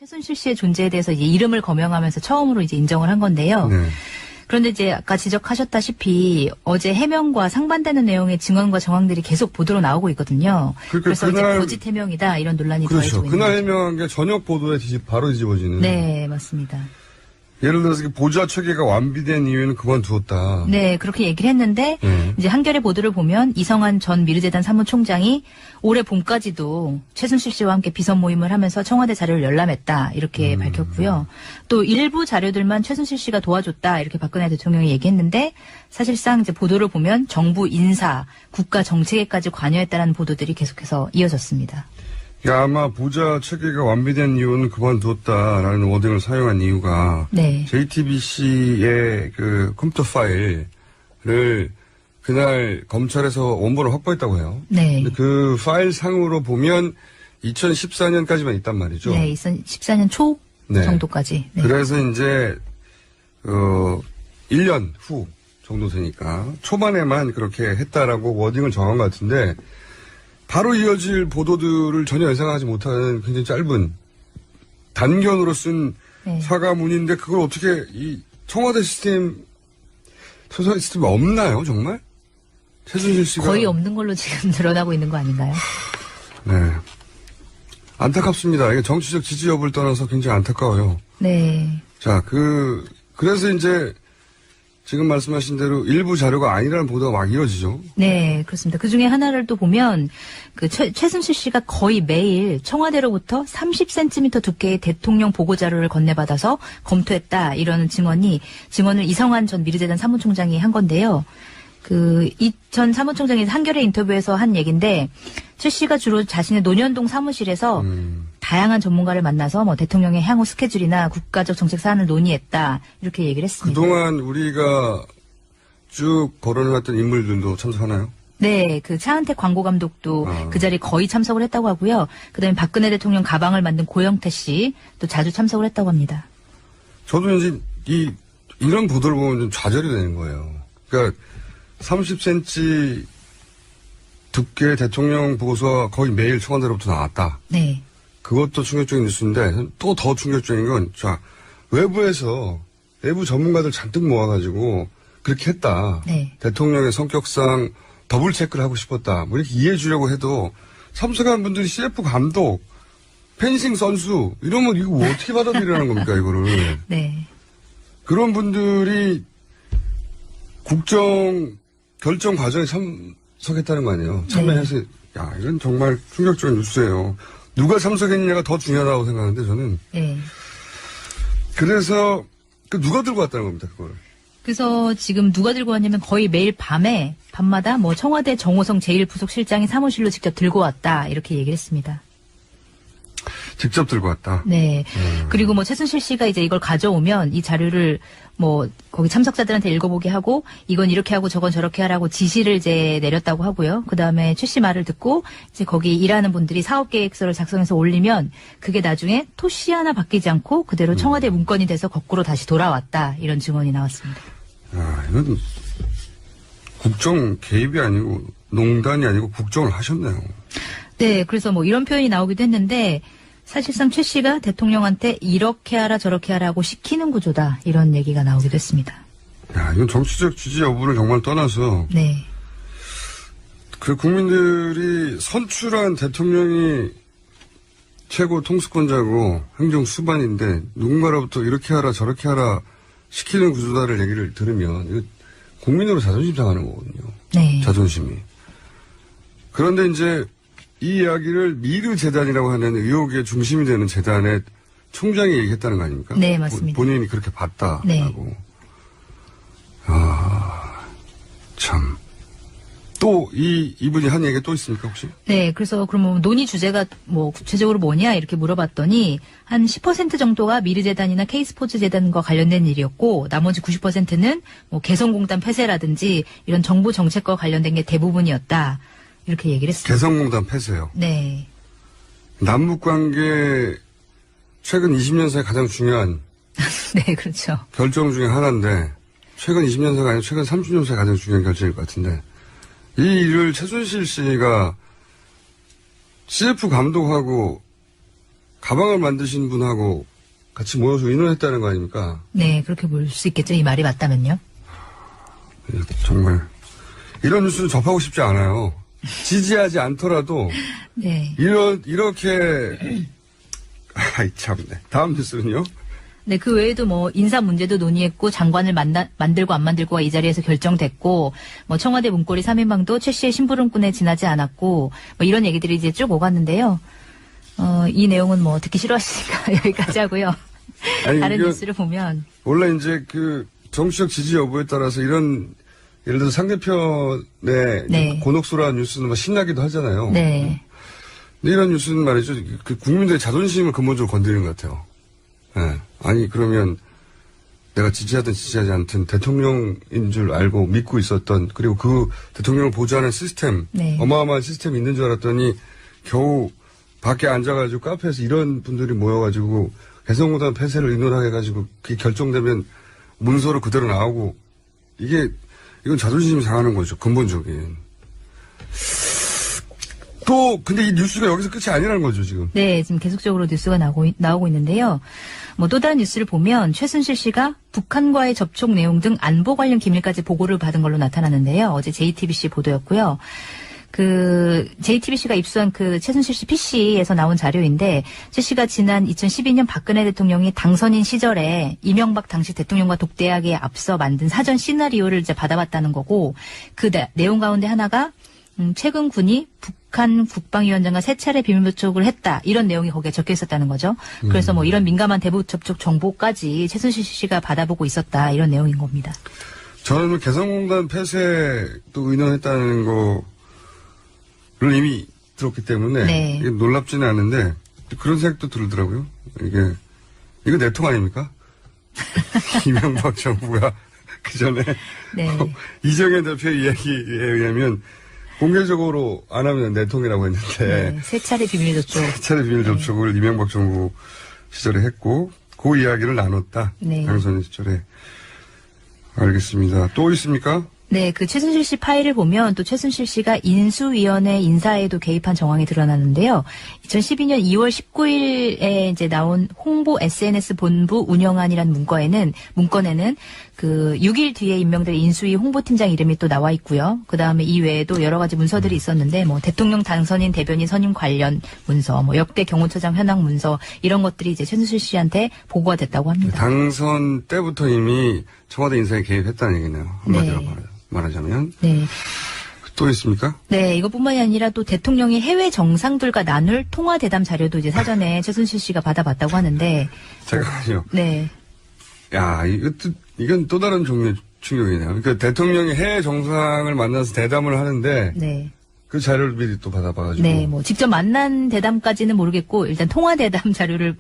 최순실 씨의 존재에 대해서 이제 이름을 거명하면서 처음으로 이제 인정을 한 건데요. 네. 그런데 이제 아까 지적하셨다시피 어제 해명과 상반되는 내용의 증언과 정황들이 계속 보도로 나오고 있거든요. 그러니까 그래서 이제 거짓 해명이다 이런 논란이 그렇죠. 더해지고 있는 그날 거죠. 해명한 게 저녁 보도에 바로 뒤집어지는. 네, 맞습니다. 예를 들어서 보좌 체계가 완비된 이유는 그만두었다. 네, 그렇게 얘기를 했는데 이제 한겨레 보도를 보면 이성한 전 미르재단 사무총장이 올해 봄까지도 최순실 씨와 함께 비선 모임을 하면서 청와대 자료를 열람했다 이렇게 밝혔고요. 또 일부 자료들만 최순실 씨가 도와줬다 이렇게 박근혜 대통령이 얘기했는데 사실상 이제 보도를 보면 정부 인사, 국가 정책에까지 관여했다는 보도들이 계속해서 이어졌습니다. 아마 보좌 체계가 완비된 이유는 그만두었다라는 워딩을 사용한 이유가 네. JTBC의 그 컴퓨터 파일을 그날 검찰에서 원본을 확보했다고 해요. 네. 근데 그 파일 상으로 보면 2014년까지만 있단 말이죠. 네, 2014년 초 네. 정도까지. 네. 그래서 이제 1년 후 정도 되니까 초반에만 그렇게 했다라고 워딩을 정한 것 같은데 바로 이어질 보도들을 전혀 예상하지 못하는 굉장히 짧은 단견으로 쓴 네. 사과문인데 그걸 어떻게 이 청와대 시스템 없나요 정말? 최순실 씨가 거의 없는 걸로 지금 드러나고 있는 거 아닌가요? 네. 안타깝습니다. 이게 정치적 지지 여부를 떠나서 굉장히 안타까워요. 네. 자, 그래서 이제 지금 말씀하신 대로 일부 자료가 아니라는 보도가 막 이어지죠. 네, 그렇습니다. 그 중에 하나를 또 보면 그 최순실 씨가 거의 매일 청와대로부터 30cm 두께의 대통령 보고 자료를 건네받아서 검토했다 이러는 증언을 이성한 전 미르재단 사무총장이 한 건데요. 이 전 사무총장이 한겨레 인터뷰에서 한 얘기인데 최 씨가 주로 자신의 논현동 사무실에서 다양한 전문가를 만나서 뭐 대통령의 향후 스케줄이나 국가적 정책 사안을 논의했다 이렇게 얘기를 했습니다. 그동안 우리가 쭉 거론해왔던 인물들도 참석하나요? 네, 그 차은택 광고감독도 그 자리에 거의 참석을 했다고 하고요. 그다음에 박근혜 대통령 가방을 만든 고영태 씨 또 자주 참석을 했다고 합니다. 저도 이제 이런 보도를 보면 좀 좌절이 되는 거예요. 그러니까 30cm 두께 대통령 보고서가 거의 매일 청와대로부터 나왔다. 네. 그것도 충격적인 뉴스인데 또 더 충격적인 건 외부에서 내부 전문가들 잔뜩 모아가지고 그렇게 했다. 네. 대통령의 성격상 더블 체크를 하고 싶었다. 뭐 이렇게 이해해 주려고 해도 참석한 분들이 CF 감독, 펜싱 선수 이러면 이거 어떻게 받아들이라는 겁니까 이거를. 네. 그런 분들이 국정 결정 과정에 참석했다는 거 아니에요. 참여해서 이건 정말 충격적인 뉴스예요. 누가 참석했느냐가 더 중요하다고 생각하는데 저는. 네. 그래서 누가 들고 왔다는 겁니다. 그걸. 그래서 지금 누가 들고 왔냐면 거의 매일 밤마다 뭐 청와대 정호성 제1부속실장이 사무실로 직접 들고 왔다 이렇게 얘기를 했습니다. 직접 들고 왔다. 네. 그리고 뭐 최순실 씨가 이제 이걸 가져오면 이 자료를 뭐 거기 참석자들한테 읽어보게 하고 이건 이렇게 하고 저건 저렇게 하라고 지시를 이제 내렸다고 하고요. 그 다음에 최 씨 말을 듣고 이제 거기 일하는 분들이 사업계획서를 작성해서 올리면 그게 나중에 토시 하나 바뀌지 않고 그대로 청와대 문건이 돼서 거꾸로 다시 돌아왔다 이런 증언이 나왔습니다. 이건 국정 개입이 아니고 농단이 아니고 국정을 하셨네요. 네. 그래서 뭐 이런 표현이 나오기도 했는데 사실상 최 씨가 대통령한테 이렇게 하라 저렇게 하라고 시키는 구조다 이런 얘기가 나오기도 했습니다. 이건 정치적 지지 여부를 정말 떠나서 네. 그 국민들이 선출한 대통령이 최고 통수권자고 행정 수반인데 누군가로부터 이렇게 하라 저렇게 하라 시키는 구조다를 얘기를 들으면 이거 국민으로 자존심 상하는 거거든요. 네. 자존심이. 그런데 이제 이 이야기를 미르 재단이라고 하는 의혹의 중심이 되는 재단의 총장이 얘기했다는 거 아닙니까? 네, 맞습니다. 본인이 그렇게 봤다라고. 네. 참. 또 이분이 한 얘기가 또 있습니까 혹시? 네, 그래서 그러면 논의 주제가 뭐 구체적으로 뭐냐 이렇게 물어봤더니 한 10% 정도가 미르재단이나 K스포츠재단과 관련된 일이었고 나머지 90%는 뭐 개성공단 폐쇄라든지 이런 정부 정책과 관련된 게 대부분이었다. 이렇게 얘기를 했습니다. 개성공단 폐쇄요. 네. 남북관계 최근 20년 사이 가장 중요한 네, 그렇죠. 결정 중에 하나인데 최근 20년 사이가 아니라 최근 30년 사이 가장 중요한 결정일 것 같은데 이 일을 최순실 씨가 CF 감독하고 가방을 만드신 분하고 같이 모여서 의논했다는 거 아닙니까? 네, 그렇게 볼 수 있겠죠. 이 말이 맞다면요. 정말 이런 뉴스는 접하고 싶지 않아요. 지지하지 않더라도 네. 이렇게 아이 참네. 다음 뉴스는요? 네, 그 외에도 뭐 인사 문제도 논의했고 장관을 만들고 안 만들고가 이 자리에서 결정됐고 뭐 청와대 문고리 3인방도 최 씨의 심부름꾼에 지나지 않았고 뭐 이런 얘기들이 이제 쭉 오갔는데요. 이 내용은 뭐 듣기 싫어하시니까 여기까지 하고요. 아니, 다른 뉴스를 보면 원래 이제 그 정치적 지지 여부에 따라서 이런 예를 들어서 상대편의 네. 곤혹스러운 뉴스는 막 신나기도 하잖아요. 네. 근데 이런 뉴스는 말이죠. 그 국민들의 자존심을 근본적으로 건드리는 것 같아요. 네. 아니 그러면 내가 지지하든 지지하지 않든 대통령인 줄 알고 믿고 있었던 그리고 그 대통령을 보좌하는 시스템 네. 어마어마한 시스템이 있는 줄 알았더니 겨우 밖에 앉아가지고 카페에서 이런 분들이 모여가지고 개성공단 폐쇄를 의논하게 해가지고 그게 결정되면 문서로 그대로 나오고 이건 자존심이 상하는 거죠. 근본적인. 또 근데 이 뉴스가 여기서 끝이 아니라는 거죠 지금. 네, 지금 계속적으로 뉴스가 나오고 있는데요. 뭐 또 다른 뉴스를 보면 최순실 씨가 북한과의 접촉 내용 등 안보 관련 기밀까지 보고를 받은 걸로 나타났는데요. 어제 JTBC 보도였고요. 그 JTBC가 입수한 그 최순실 씨 PC에서 나온 자료인데 최 씨가 지난 2012년 박근혜 대통령이 당선인 시절에 이명박 당시 대통령과 독대하기에 앞서 만든 사전 시나리오를 이제 받아봤다는 거고 그 내용 가운데 하나가 최근 군이 북한 국방위원장과 3차례 비밀 접촉을 했다. 이런 내용이 거기에 적혀 있었다는 거죠. 그래서 뭐 이런 민감한 대북 접촉 정보까지 최순실 씨가 받아보고 있었다. 이런 내용인 겁니다. 저는 개성공단 폐쇄도 의논했다는 거를 이미 들었기 때문에 네. 이게 놀랍지는 않은데 그런 생각도 들더라고요. 이거 내통 아닙니까? 이명박 정부가 그 전에 네. 이정현 대표 이야기에 의하면 공개적으로 안 하면 내통이라고 했는데 네. 3차례 비밀 접촉. 3차례 비밀 접촉을 이명박 정부 시절에 했고 그 이야기를 나눴다. 네. 당선 시절에. 알겠습니다. 또 있습니까? 네, 그 최순실 씨 파일을 보면 또 최순실 씨가 인수위원회 인사에도 개입한 정황이 드러나는데요. 2012년 2월 19일에 이제 나온 홍보 SNS 본부 운영안이라는 문건에는 그 6일 뒤에 임명될 인수위 홍보팀장 이름이 또 나와 있고요. 그 다음에 이 외에도 여러 가지 문서들이 있었는데 뭐 대통령 당선인 대변인 선임 관련 문서, 뭐 역대 경호처장 현황 문서 이런 것들이 이제 최순실 씨한테 보고가 됐다고 합니다. 당선 때부터 이미 청와대 인사에 개입했다는 얘기네요. 한마디로 네. 말하자면. 네. 또 있습니까? 네, 이것뿐만이 아니라 또 대통령이 해외 정상들과 나눌 통화 대담 자료도 이제 사전에 최순실 씨가 받아봤다고 하는데. 잠깐만요. 네. 야, 이건 또 다른 종류의 충격이네요. 그러니까 대통령이 해외 정상을 만나서 대담을 하는데. 네. 그 자료를 미리 또 받아봐가지고. 네, 뭐 직접 만난 대담까지는 모르겠고 일단 통화 대담 자료를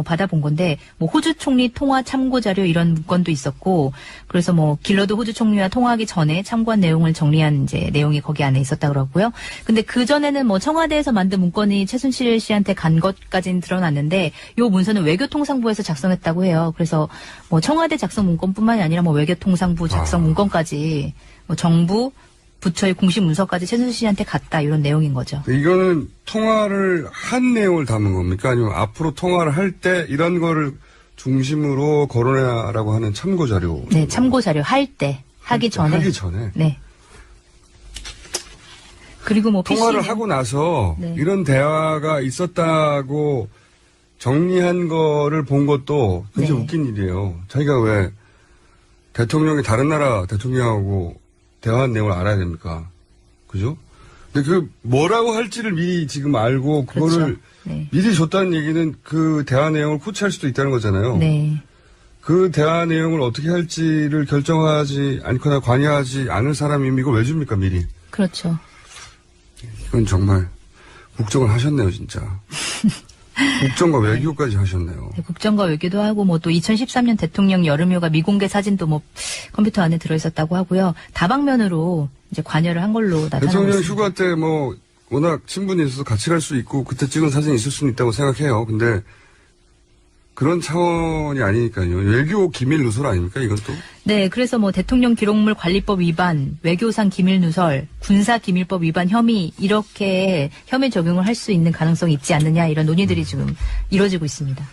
받아본 건데 뭐 호주 총리 통화 참고 자료 이런 문건도 있었고 그래서 뭐 길러드 호주 총리와 통화하기 전에 참고한 내용을 정리한 이제 내용이 거기 안에 있었다 그러고요. 근데 그 전에는 뭐 청와대에서 만든 문건이 최순실 씨한테 간 것까지는 드러났는데 요 문서는 외교통상부에서 작성했다고 해요. 그래서 뭐 청와대 작성 문건뿐만이 아니라 뭐 외교통상부 작성 문건까지 뭐 정부 부처의 공식 문서까지 최순실 씨한테 갔다 이런 내용인 거죠. 이거는 통화를 한 내용을 담은 겁니까? 아니면 앞으로 통화를 할 때 이런 거를 중심으로 거론하라고 하는 참고 자료? 네, 참고 자료 하기 전에. 하기 전에. 네. 그리고 뭐 통화를 PC는 하고 나서 네. 이런 대화가 있었다고 정리한 거를 본 것도 굉장히 네. 웃긴 일이에요. 자기가 왜 대통령이 다른 나라 대통령하고 대화한 내용을 알아야 됩니까? 그죠? 근데 그 뭐라고 할지를 미리 지금 알고 그거를 그렇죠. 네. 미리 줬다는 얘기는 그 대화 내용을 코치할 수도 있다는 거잖아요. 네. 그 대화 내용을 어떻게 할지를 결정하지 않거나 관여하지 않을 사람이 이걸 왜 줍니까 미리? 그렇죠. 이건 정말 국정을 하셨네요 진짜. 국정과 외교까지 하셨네요. 네, 국정과 외교도 하고 뭐 또 2013년 대통령 여름휴가 미공개 사진도 뭐 컴퓨터 안에 들어있었다고 하고요. 다방면으로 이제 관여를 한 걸로 나타나고 대통령 있습니다. 휴가 때 뭐 워낙 친분이 있어서 같이 갈 수 있고 그때 찍은 사진이 있을 수는 있다고 생각해요. 근데 그런 차원이 아니니까요. 외교 기밀 누설 아닙니까, 이것도? 네, 그래서 뭐 대통령 기록물 관리법 위반, 외교상 기밀 누설, 군사 기밀법 위반 혐의 이렇게 혐의 적용을 할 수 있는 가능성이 있지 않느냐 이런 논의들이 지금 이루어지고 있습니다.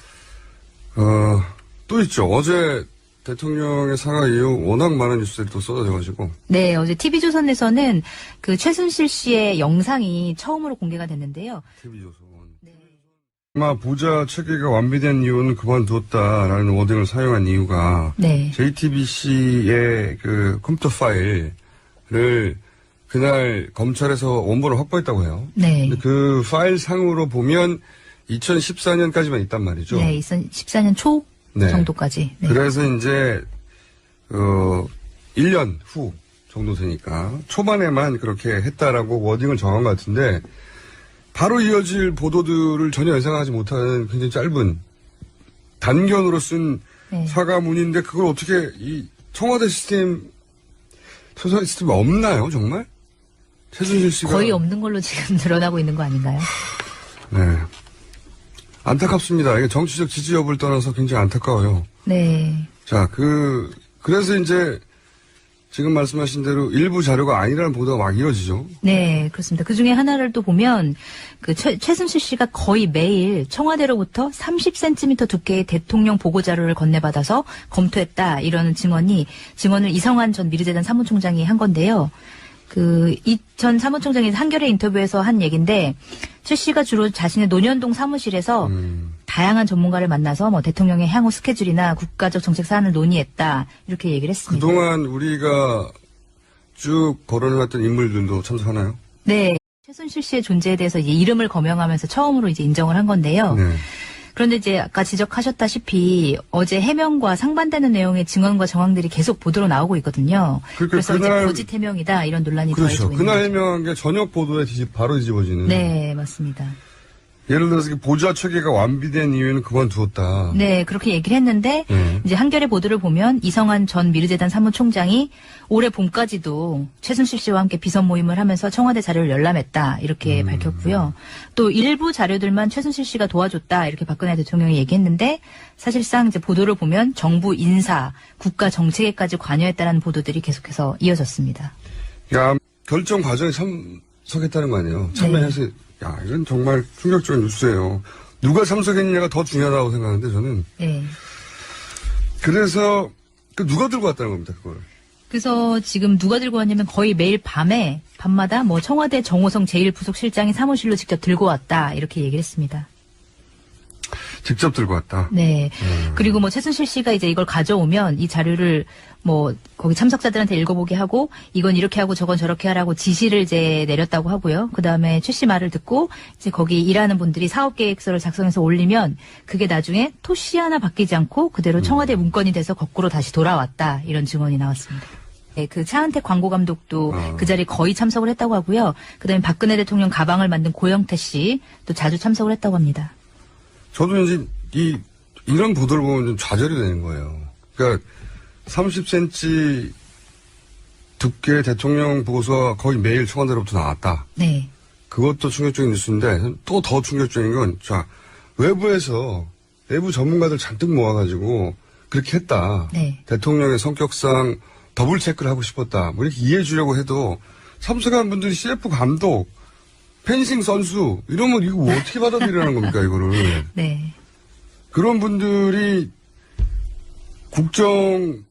또 있죠. 어제 대통령의 사과 이후 워낙 많은 뉴스들이 또 쏟아져가지고. 네, 어제 TV조선에서는 그 최순실 씨의 영상이 처음으로 공개가 됐는데요. TV조선. 아마 보좌 체계가 완비된 이유는 그만두었다라는 워딩을 사용한 이유가 네. JTBC의 그 컴퓨터 파일을 그날 검찰에서 원본을 확보했다고 해요. 네. 근데 그 파일 상으로 보면 2014년까지만 있단 말이죠. 네, 2014년 초 네. 정도까지. 네. 그래서 이제 1년 후 정도 되니까 초반에만 그렇게 했다라고 워딩을 정한 것 같은데 바로 이어질 보도들을 전혀 예상하지 못하는 굉장히 짧은 단견으로 쓴 네. 사과문인데 그걸 어떻게 이 청와대 시스템 소설 시스템이 없나요 정말? 최순실 씨가 거의 없는 걸로 지금 드러나고 있는 거 아닌가요? 네 안타깝습니다. 이게 정치적 지지 여부를 떠나서 굉장히 안타까워요. 네. 자 그래서 이제 지금 말씀하신 대로 일부 자료가 아니라는 보도가 막 이어지죠. 네, 그렇습니다. 그 중에 하나를 또 보면 그 최순실 씨가 거의 매일 청와대로부터 30cm 두께의 대통령 보고 자료를 건네받아서 검토했다 이러는 증언을 이성환 전 미르재단 사무총장이 한 건데요. 그 이 전 사무총장이 한겨레 인터뷰에서 한 얘기인데 최 씨가 주로 자신의 논현동 사무실에서 다양한 전문가를 만나서 뭐 대통령의 향후 스케줄이나 국가적 정책 사안을 논의했다 이렇게 얘기를 했습니다. 그동안 우리가 쭉 거론해왔던 인물들도 참석하나요? 네. 최순실 씨의 존재에 대해서 이제 이름을 거명하면서 처음으로 이제 인정을 한 건데요. 네. 그런데 이제 아까 지적하셨다시피 어제 해명과 상반되는 내용의 증언과 정황들이 계속 보도로 나오고 있거든요. 그러니까 그래서 그날- 이제 거짓 해명이다 이런 논란이 그렇죠. 더해지고 있는 그날 거죠. 해명한 게 저녁 보도에 바로 뒤집어지는. 네, 맞습니다. 예를 들어서 보좌 체계가 완비된 이유는 그만두었다. 네, 그렇게 얘기를 했는데 네. 이제 한겨레 보도를 보면 이성환 전 미르재단 사무총장이 올해 봄까지도 최순실 씨와 함께 비선 모임을 하면서 청와대 자료를 열람했다 이렇게 밝혔고요. 또 일부 자료들만 최순실 씨가 도와줬다 이렇게 박근혜 대통령이 얘기했는데 사실상 이제 보도를 보면 정부 인사, 국가 정책에까지 관여했다는 보도들이 계속해서 이어졌습니다. 야, 결정 과정에 참석했다는 거 아니에요. 참여해서 야, 이건 정말 충격적인 뉴스예요. 누가 참석했느냐가 더 중요하다고 생각하는데 저는. 네. 그래서 누가 들고 왔다는 겁니다, 그걸. 그래서 지금 누가 들고 왔냐면 거의 매일 밤마다 뭐 청와대 정호성 제1부속실장이 사무실로 직접 들고 왔다 이렇게 얘기를 했습니다. 직접 들고 왔다. 네. 그리고 뭐 최순실 씨가 이제 이걸 가져오면 이 자료를 뭐 거기 참석자들한테 읽어보게 하고 이건 이렇게 하고 저건 저렇게 하라고 지시를 이제 내렸다고 하고요. 그 다음에 최 씨 말을 듣고 이제 거기 일하는 분들이 사업계획서를 작성해서 올리면 그게 나중에 토씨 하나 바뀌지 않고 그대로 청와대 문건이 돼서 거꾸로 다시 돌아왔다 이런 증언이 나왔습니다. 네, 그 차은택 광고감독도 그 자리에 거의 참석을 했다고 하고요. 그다음에 박근혜 대통령 가방을 만든 고영태 씨 또 자주 참석을 했다고 합니다. 저도 이제 이런 보도를 보면 좀 좌절이 되는 거예요. 그러니까 30cm 두께의 대통령 보고서가 거의 매일 청와대로부터 나왔다. 네. 그것도 충격적인 뉴스인데 또 더 충격적인 건 자, 외부에서 내부 전문가들 잔뜩 모아가지고 그렇게 했다. 네. 대통령의 성격상 더블 체크를 하고 싶었다. 뭐 이렇게 이해해 주려고 해도 참석한 분들이 CF 감독, 펜싱 선수 이러면 이거 어떻게 받아들이라는 겁니까 이거를. 네. 그런 분들이 국정